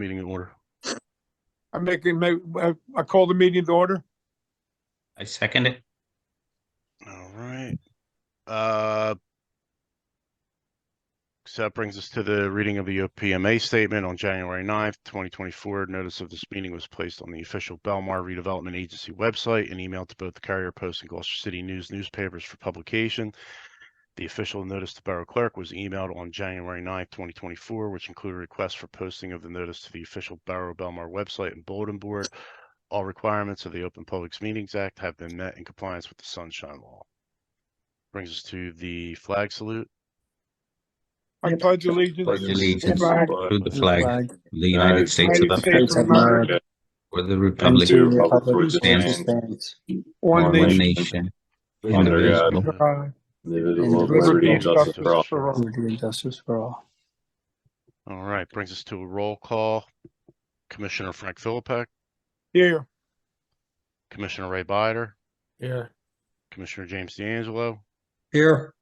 meeting in order. I call the meeting to order. I second it. All right. So that brings us to the reading of the OPMA statement on January 9th, 2024. Notice of this meeting was placed on the official Bellmawr Redevelopment Agency website and emailed to both the Carrier Post and Gloucester City News newspapers for publication. The official notice to Borough Clerk was emailed on January 9th, 2024, which included a request for posting of the notice to the official Borough Bellmawr website and bulletin board. All requirements of the Open Public Meetings Act have been met in compliance with the Sunshine Law. Brings us to the flag salute. I pledge allegiance Pledge allegiance to the flag to the flag of the United States of States of America, America, for the and republic to the republic which stands stands one one nation, nation, under God, indivisible, God, indivisible, with liberty liberty and and justice justice for all. for all. Liberty and justice for all. All right, brings us to a roll call. Commissioner Frank Philippek, Here. Commissioner Ray Bider, Here. Commissioner James D'Angelo, Here.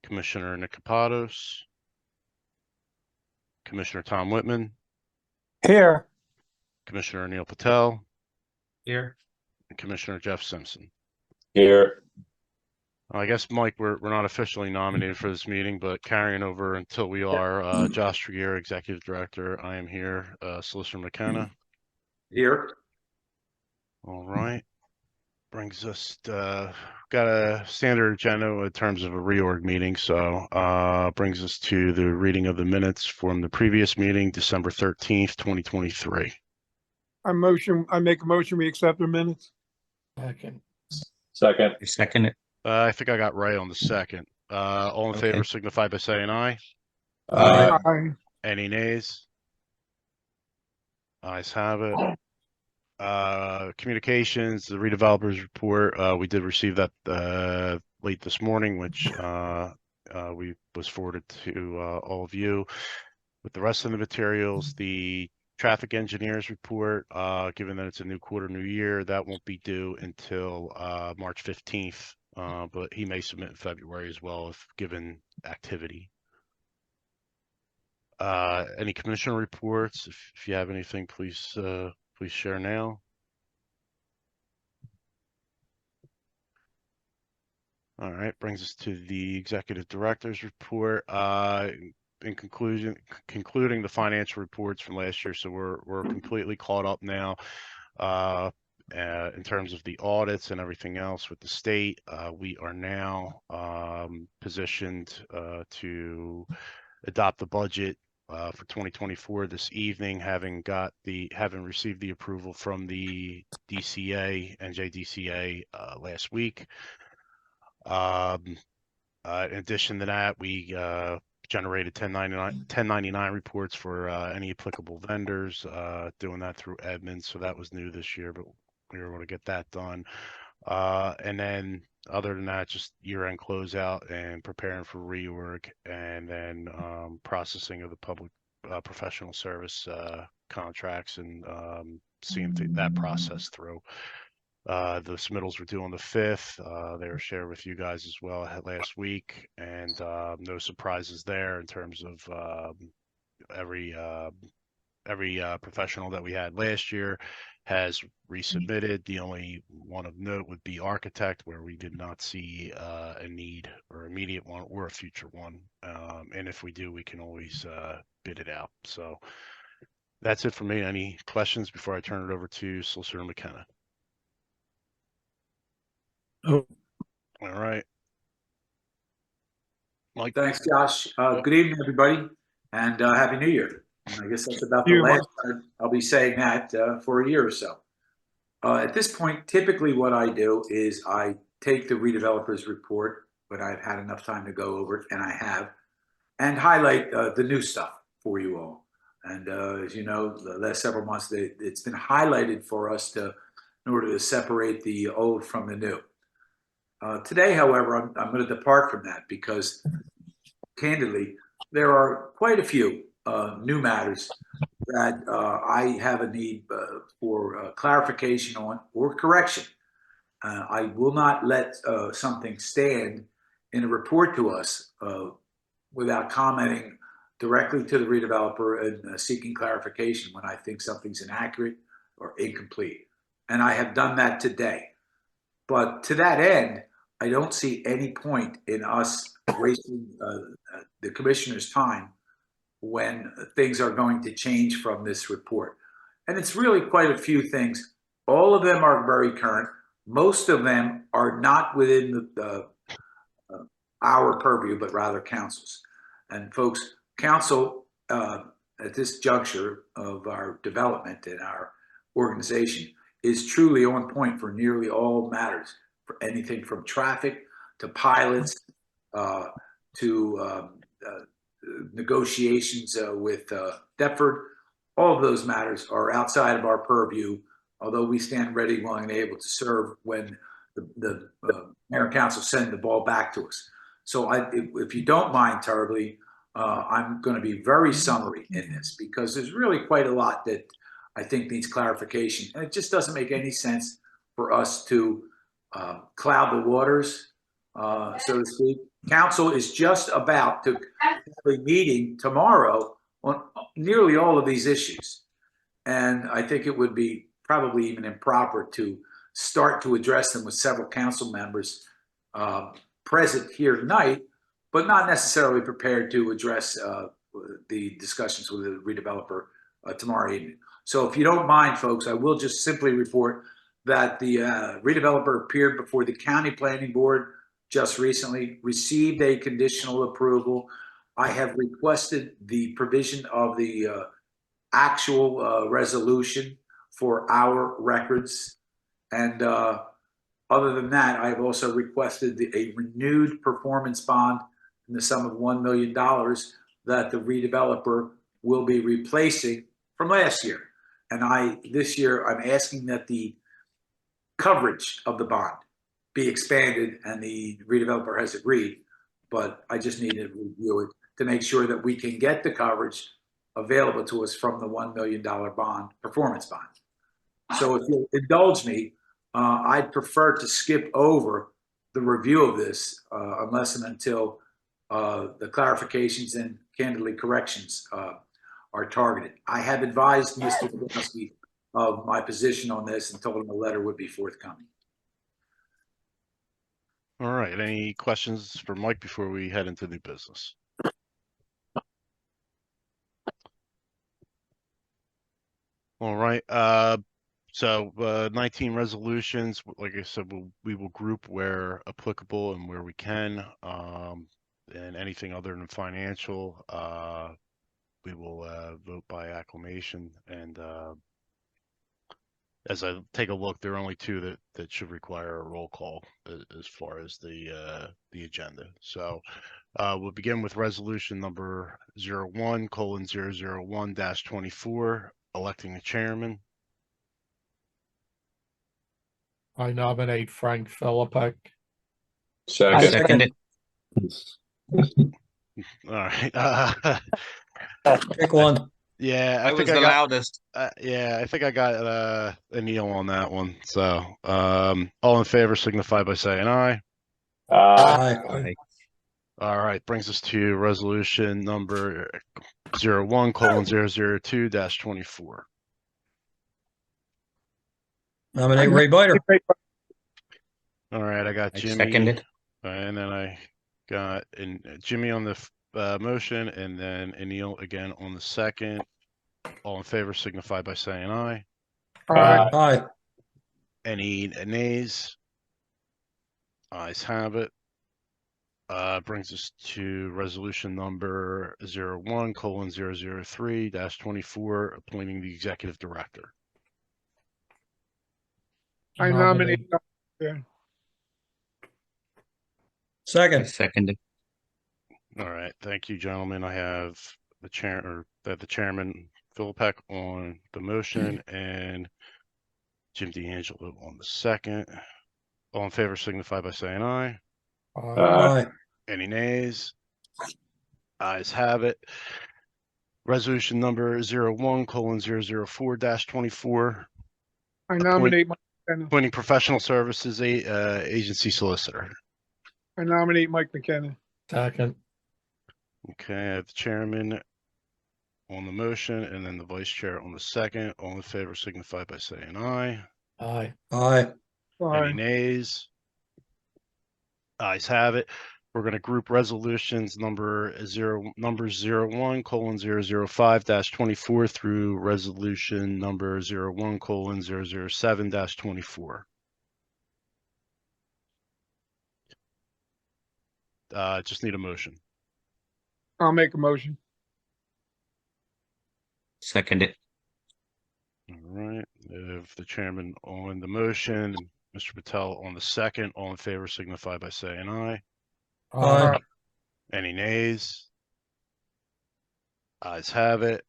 Commissioner Nick Kapados, Commissioner Tom Whitman, Here. Commissioner Neil Patel, here. and Commissioner Jeff Simpson. Here. I guess, Mike, we're not officially nominated for this meeting, but carrying over until we are, Josh Tregear, Executive Director. I am here. Solicitor McKenna. Here. All right. Brings us, got a standard agenda in terms of a reorg meeting. So brings us to the reading of the minutes from the previous meeting, December 13th, 2023. I make a motion, we accept the minutes. Second. I second it. I think I got Ray on the second. All in Okay. favor signify by saying aye. Aye. Any nays? Ayes have it. Communications, the redevelopers report, we did receive that late this morning, which we was forwarded to all of you. With the rest of the materials, the traffic engineers report, given that it's a new quarter, new year, that won't be due until March 15th, but he may submit in February as well if given activity. Any commissioner reports? If you have anything, please share now. All right, brings us to the executive director's report. In concluding the financial reports from last year, so we're completely caught up now in terms of the audits and everything else with the state. We are now positioned to adopt the budget for 2024 this evening, having received the approval from the DCA, NJDCA last week. In addition to that, we generated 1099 reports for any applicable vendors, doing that through Edmunds. So that was new this year, but we were able to get that done. And then other than that, just year-end closeout and preparing for reorg, and then processing of the public professional service contracts and seeing that process through. The submittals were due on the 5th. They were shared with you guys as well last week, and no surprises there in terms of every professional that we had last year has resubmitted. The only one of note would be architect, where we did not see a need or immediate one or a future one. And if we do, we can always bid it out. So that's it for me. Any questions before I turn it over to Solicitor McKenna? Oh. All right. Mike. Thanks, Josh. Good evening, everybody, and Happy New Year. And I guess that's about the You, last time I'll be saying that for a year or so. At this point, typically what I do is I take the redevelopers report, but I've had enough time to go over it, and I have, and highlight the new stuff for you all. And as you know, the last several months, it's been highlighted for us in order to separate the old from the new. Today, however, I'm going to depart from that because, candidly, there are quite a few new matters that I have a need for clarification on or correction. I will not let something stand in a report to us without commenting directly to the redeveloper and seeking clarification when I think something's inaccurate or incomplete. And I have done that today. But to that end, I don't see any point in us wasting the commissioner's time when things are going to change from this report. And it's really quite a few things. All of them are very current. Most of them are not within our purview, but rather council's. And folks, council at this juncture of our development and our organization is truly on point for nearly all matters, for anything from traffic to pilots to negotiations with Deptford. All of those matters are outside of our purview, although we stand ready, willing, and able to serve when the mayor and council send the ball back to us. So if you don't mind terribly, I'm going to be very summary in this because there's really quite a lot that I think needs clarification. And it just doesn't make any sense for us to cloud the waters, so to speak. Council is just about to have a meeting tomorrow on nearly all of these issues. And I think it would be probably even improper to start to address them with several council members present here tonight, but not necessarily prepared to address the discussions with the redeveloper tomorrow evening. So if you don't mind, folks, I will just simply report that the redeveloper appeared before the county planning board just recently, received a conditional approval. I have requested the provision of the actual resolution for our records. And other than that, I have also requested a renewed performance bond in the sum of $1 million that the redeveloper will be replacing from last year. And this year, I'm asking that the coverage of the bond be expanded, and the redeveloper has agreed, but I just need to review it to make sure that we can get the coverage available to us from the $1 million bond, performance bond. So if you'll indulge me, I'd prefer to skip over the review of this unless and until the clarifications and candidly corrections are targeted. I have advised Mr. Kowalski of my position on this and told him a letter would be forthcoming. All right. Any questions for Mike before we head into new business? All right. So 19 resolutions. Like I said, we will group where applicable and where we can. And anything other than financial, we will vote by acclamation. And as I take a look, there are only two that should require a roll call as far as the agenda. So we'll begin with resolution number 01:001-24, electing a chairman. I nominate Frank Philippek. Second it. All right. Pick one. Yeah, I was the loudest. yeah, I think I got Anil on that one. So all in favor signify by saying aye. Aye. All right, brings us to resolution number 01:002-24. Nominate Ray Biter. All right, I got I Jimmy. second it. And then I got Jimmy on the motion, and then Anil again on the second. All in favor signify by saying aye. Aye. Any nays? Ayes have it. Brings us to resolution number 01:003-24, appointing the executive director. I nominate. Yeah. I Second. second it. All right, thank you, gentlemen. I have the chairman Philippek on the motion and Jim D'Angelo on the second. All in favor signify by saying aye. Aye. Any nays? Ayes have it. Resolution number 01:004-24, I nominate Mike McKenna. appointing professional services agency solicitor. I nominate Mike McKenna. Second. Okay, I have the chairman on the motion and then the vice chair on the second. All in favor signify by saying aye. Aye. Aye. Any Aye. nays? Ayes have it. We're going to group resolutions numbers 01:005-24 through resolution number 01:007-24. Just need a motion. I'll make a motion. Second it. All right. If the chairman on the motion, Mr. Patel on the second, all in favor signify by saying aye. Aye. Any nays? Ayes have it.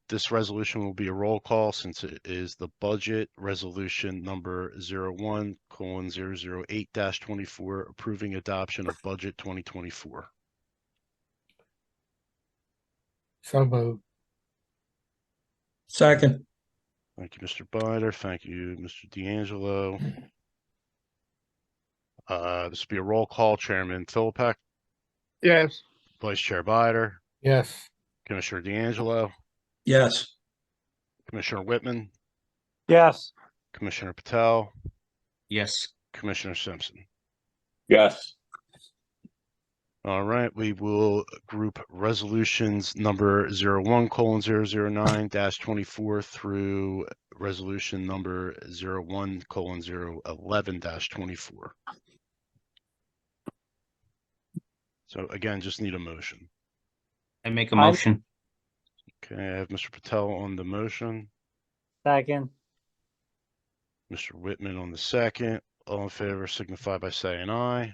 This resolution will be a roll call since it is the budget resolution number 01:008-24 approving adoption of budget 2024. So moved. Second. Thank you, Mr. Bider. Thank you, Mr. D'Angelo. This will be a roll call. Chairman Philippek, Yes. Vice Chair Bider, Yes. Commissioner D'Angelo, Yes. Commissioner Whitman, Yes. Commissioner Patel, Yes. Commissioner Simpson. Yes. All right, we will group resolutions number 01:009-24 through resolution number 01:011-24. So again, just need a motion. I make a motion. Okay, I have Mr. Patel on the motion, Second. Mr. Whitman on the second. All in favor signify by saying aye.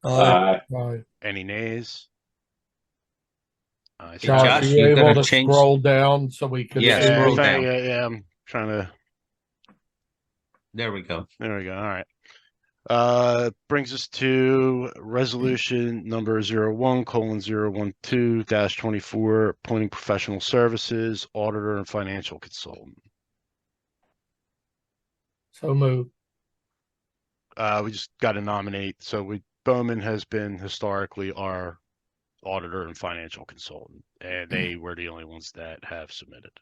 Aye. Aye. Any nays? Ayes Josh, have are it. Josh, you you able gotta to change- scroll down so we can Yeah, see? scroll the- down. Yeah, I'm trying to. There we go. There we go. All right. Brings us to resolution number 01:012-24, appointing professional services, auditor and financial consultant. So moved. We just got to nominate. So Bowman has been historically our auditor and financial consultant, and they were the only ones that have submitted.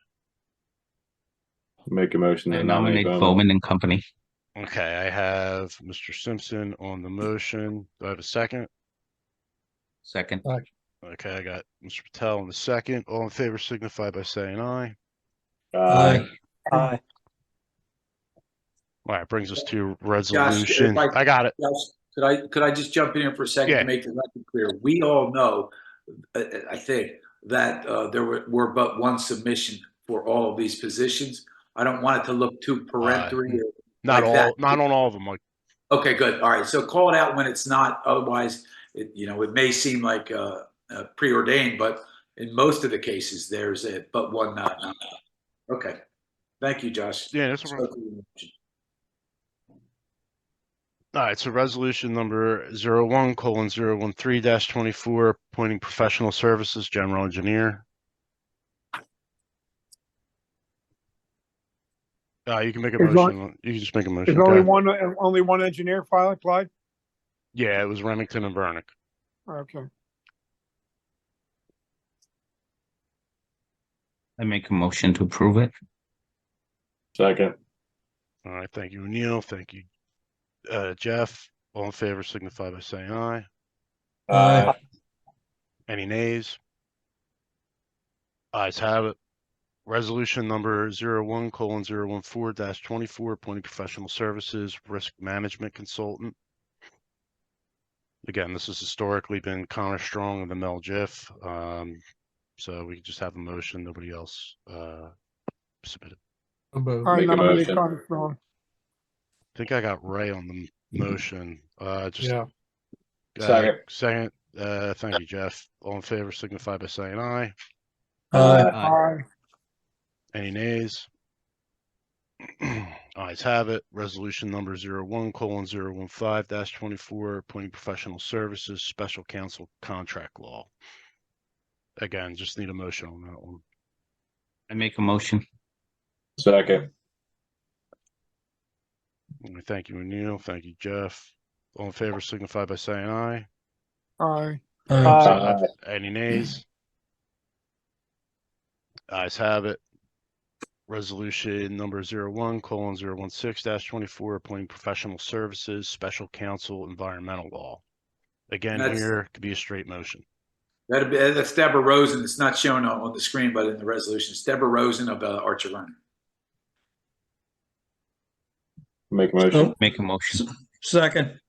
Make a motion I to nominate Bowman. Bowman and Company. Okay, I have Mr. Simpson on the motion. Do I have a second? Second. Okay, I got Mr. Patel on the second. All in favor signify by saying aye. Aye. Aye. All right, brings us to resolution. if I got it. Yes, could I just jump in here for a second Yeah. to make the record clear? We all know, I think, that there were but one submission for all of these positions. I don't want it to look too peremptory. Not like all, that. not on all of them. Like, Okay, good. All right. So call it out when it's not. Otherwise, it may seem like preordained, but in most of the cases, there's but one not. Okay. Thank you, Josh. yeah, that's all right. All right, so resolution number 01:013-24, appointing professional services, general engineer. You can make a There's motion. You can just make a motion. There's Go only ahead. only one engineer file applied? Yeah, it was Remington and Vernick. Okay. I make a motion to approve it. Second. All right, thank you, Neil. Thank you, Jeff. All in favor signify by saying aye. Aye. Any nays? Ayes have it. Resolution number 01:014-24, appointing professional services, risk management consultant. Again, this has historically been Connor Strong and the Mel Jiff. So we just have a motion. Nobody else submitted. So moved. I Make a nominate motion. Connor Strong. I think I got Ray on the motion. Just Yeah. Second. second. Thank you, Jeff. All in favor signify by saying aye. Aye. Aye. Any nays? Ayes have it. Resolution number 01:015-24, appointing professional services, special counsel contract law. Again, just need a motion on that one. I make a motion. Second. Thank you, Neil. Thank you, Jeff. All in favor signify by saying aye. Aye. Aye. Any nays? Ayes have it. Resolution number 01:016-24, appointing professional services, special counsel, environmental law. Again, That's- here could be a straight motion. That's Deborah Rosen. It's not shown on the screen, but in the resolution, it's Deborah Rosen of Archer Run. Make a motion. Make a motion. Second.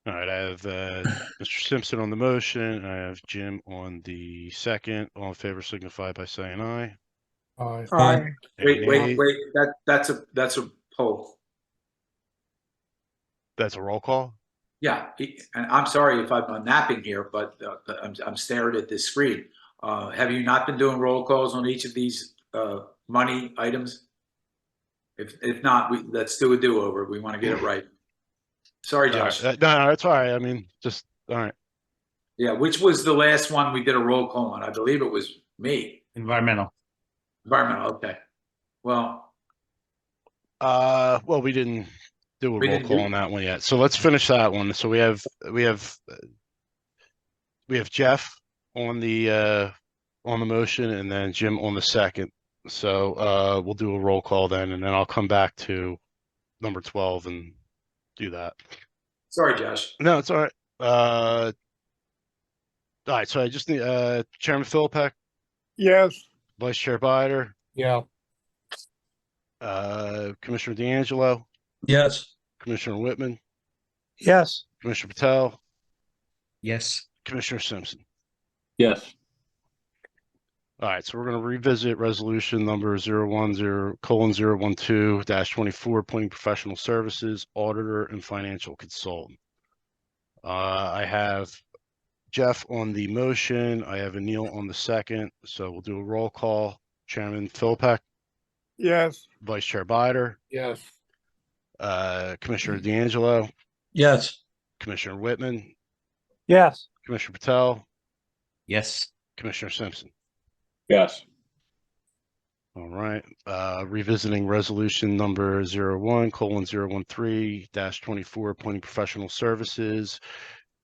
All right, I have Mr. Simpson on the motion. I have Jim on the second. All in favor signify by saying aye. Aye. Aye. Any nays? Wait. That's a poll. That's a roll call? Yeah, and I'm sorry if I'm napping here, but I'm staring at this screen. Have you not been doing roll calls on each of these money items? If not, let's do a do-over. We want to get it right. Sorry, Josh. No, that's all right. I mean, just, all right. Yeah, which was the last one we did a roll call on? I believe it was me. Environmental. Environmental, okay. Well, Well, we didn't do a We roll didn't call do- on that one yet. So let's finish that one. So we have Jeff on the motion and then Jim on the second. So we'll do a roll call then, and then I'll come back to number 12 and do that. sorry, Josh. No, it's all right. All right, so I just need Chairman Philpott, Yes. Vice Chair Bider, Yeah. Commissioner D'Angelo, Yes. Commissioner Whitman, Yes. Commissioner Patel, Yes. Commissioner Simpson. Yes. All right, so we're going to revisit resolution number 010:012-24, appointing professional services, auditor, and financial consultant. I have Jeff on the motion. I have Anil on the second. So we'll do a roll call. Chairman Philpott, Yes. Vice Chair Bider, Yes. Commissioner D'Angelo, Yes. Commissioner Whitman, Yes. Commissioner Patel, Yes. Commissioner Simpson. Yes. All right, revisiting resolution number 01:013-24, appointing professional services,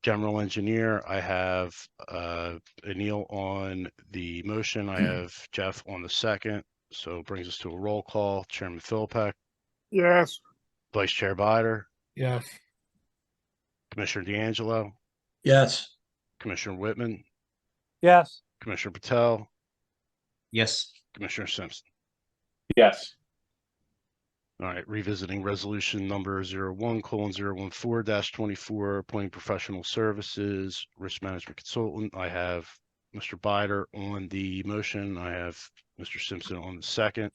general engineer. I have Anil on the motion. I have Jeff on the second. So it brings us to a roll call. Chairman Philpott, Yes. Vice Chair Bider, Yes. Commissioner D'Angelo, Yes. Commissioner Whitman, Yes. Commissioner Patel, Yes. Commissioner Simpson. Yes. All right, revisiting resolution number 01:014-24, appointing professional services, risk management consultant. I have Mr. Bider on the motion. I have Mr. Simpson on the second.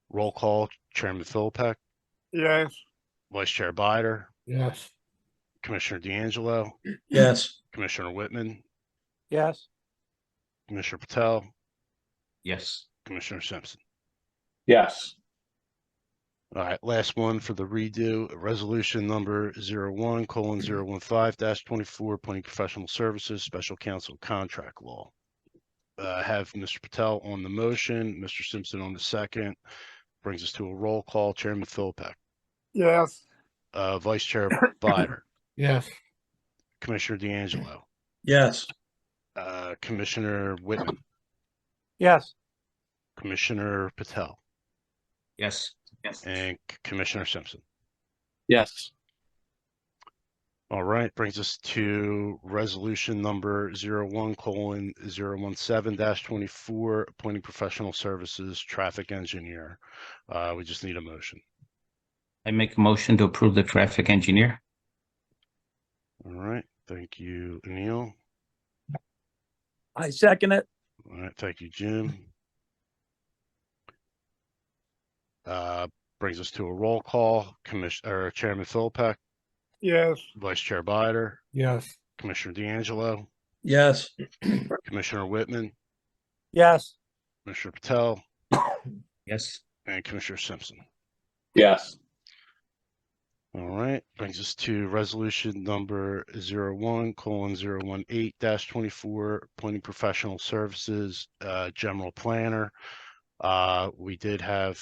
Roll call, Chairman Philpott, Yes. Vice Chair Bider, Yes. Commissioner D'Angelo, Yes. Commissioner Whitman, Yes. Commissioner Patel, Yes. Commissioner Simpson. Yes. All right, last one for the redo, resolution number 01:015-24, appointing professional services, special counsel, contract law. I have Mr. Patel on the motion, Mr. Simpson on the second. Brings us to a roll call. Chairman Philpott, Yes. Vice Chair Bider, Yes. Commissioner D'Angelo, Yes. Commissioner Whitman, Yes. Commissioner Patel, Yes. Yes. and Commissioner Simpson. Yes. All right, brings us to resolution number 01:017-24, appointing professional services, traffic engineer. We just need a motion. I make a motion to approve the traffic engineer. All right, thank you, Anil. I second it. All right, thank you, Jim. Brings us to a roll call. Chairman Philpott, Yes. Vice Chair Bider, Yes. Commissioner D'Angelo, Yes. Commissioner Whitman, Yes. Commissioner Patel, Yes. and Commissioner Simpson. Yes. All right, brings us to resolution number 01:018-24, appointing professional services, general planner. We did have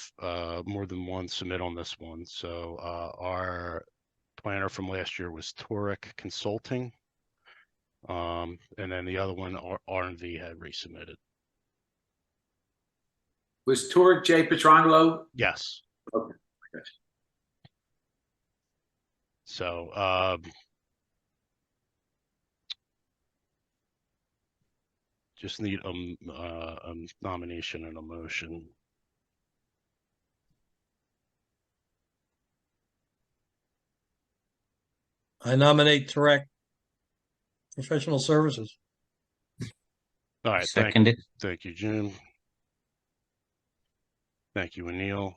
more than one submit on this one. So our planner from last year was Toric Consulting. And then the other one, R&V had resubmitted. Was Torek J. Petrangelo? Yes. Okay. Gotcha. So, just need a nomination and a motion. I nominate Tarek Professional Services. All right, Second it. thank you, Jim. Thank you, Anil.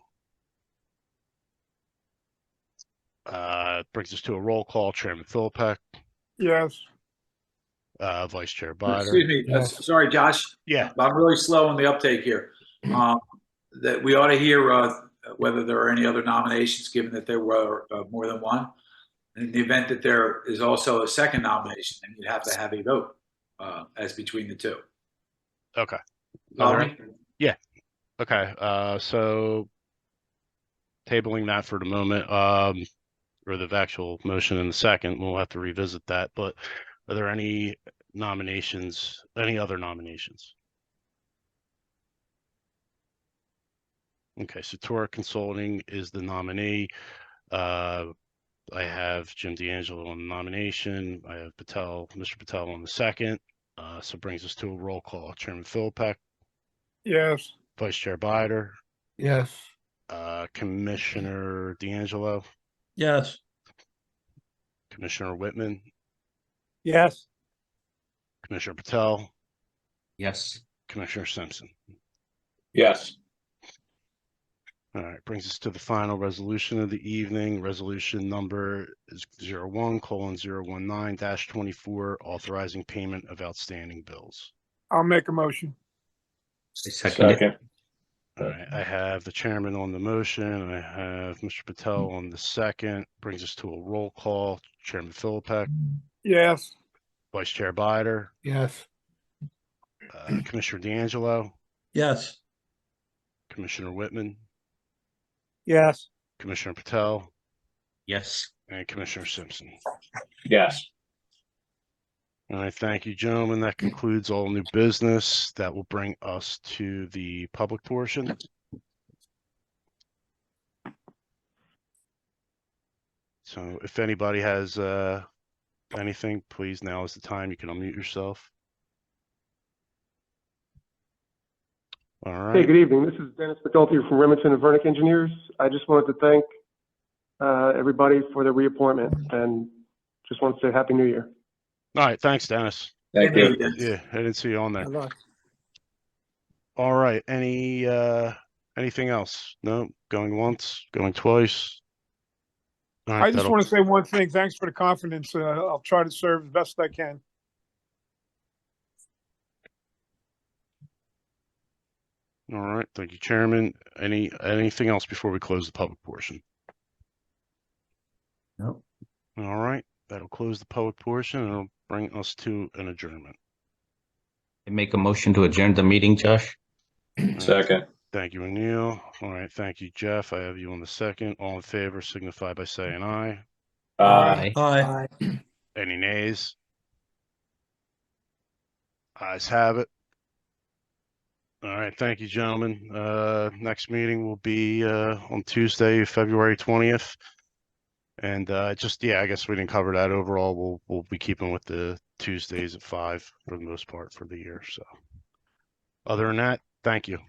Brings us to a roll call. Chairman Philpott, Yes. Vice Chair Bider. Excuse me, Yes. sorry, Josh. Yeah. I'm really slow on the uptake here. That we ought to hear whether there are any other nominations, given that there were more than one. In the event that there is also a second nomination, then you'd have to have a vote as between the two. Okay. Follow me? Okay. So tabling that for the moment, or the actual motion in the second, we'll have to revisit that. But are there any nominations? Any other nominations? Okay, so Torah Consulting is the nominee. I have Jim D'Angelo on the nomination. I have Mr. Patel on the second. So brings us to a roll call. Chairman Philpott, Yes. Vice Chair Bider, Yes. Commissioner D'Angelo, Yes. Commissioner Whitman, Yes. Commissioner Patel, Yes. Commissioner Simpson. Yes. All right, brings us to the final resolution of the evening. Resolution number is 01:019-24, authorizing payment of outstanding bills. I'll make a motion. I second it. Second. All right, I have the chairman on the motion. I have Mr. Patel on the second. Brings us to a roll call. Chairman Philpott, Yes. Vice Chair Bider, Yes. Commissioner D'Angelo, Yes. Commissioner Whitman, Yes. Commissioner Patel, Yes. and Commissioner Simpson. Yes. All right, thank you, gentlemen. That concludes all new business. That will bring us to the public portion. So if anybody has anything, please, now is the time. You can unmute yourself. All Hey, right. good evening. This is Dennis McNulty from Remington and Vernick Engineers. I just wanted to thank everybody for their reappointment and just want to say Happy New Year. All right, thanks, Dennis. Thank Hey, you. Dennis. Yeah, I didn't see you on there. Hello. All right, anything else? No, going once, going twice. All right, I just want to say one thing. Thanks for the confidence. I'll try to serve as best I can. All right, thank you, Chairman. Anything else before we close the public portion? No. All right, that'll close the public portion and it'll bring us to an adjournment. I make a motion to adjourn the meeting, Josh. Second. Thank you, Anil. All right, thank you, Jeff. I have you on the second. All in favor signify by saying aye. Aye. Aye. Any nays? Ayes have it. All right, thank you, gentlemen. Next meeting will be on Tuesday, February 20th. And I guess we didn't cover that overall. We'll be keeping with the Tuesdays at 5 for the most part for the year. So other than that, thank you.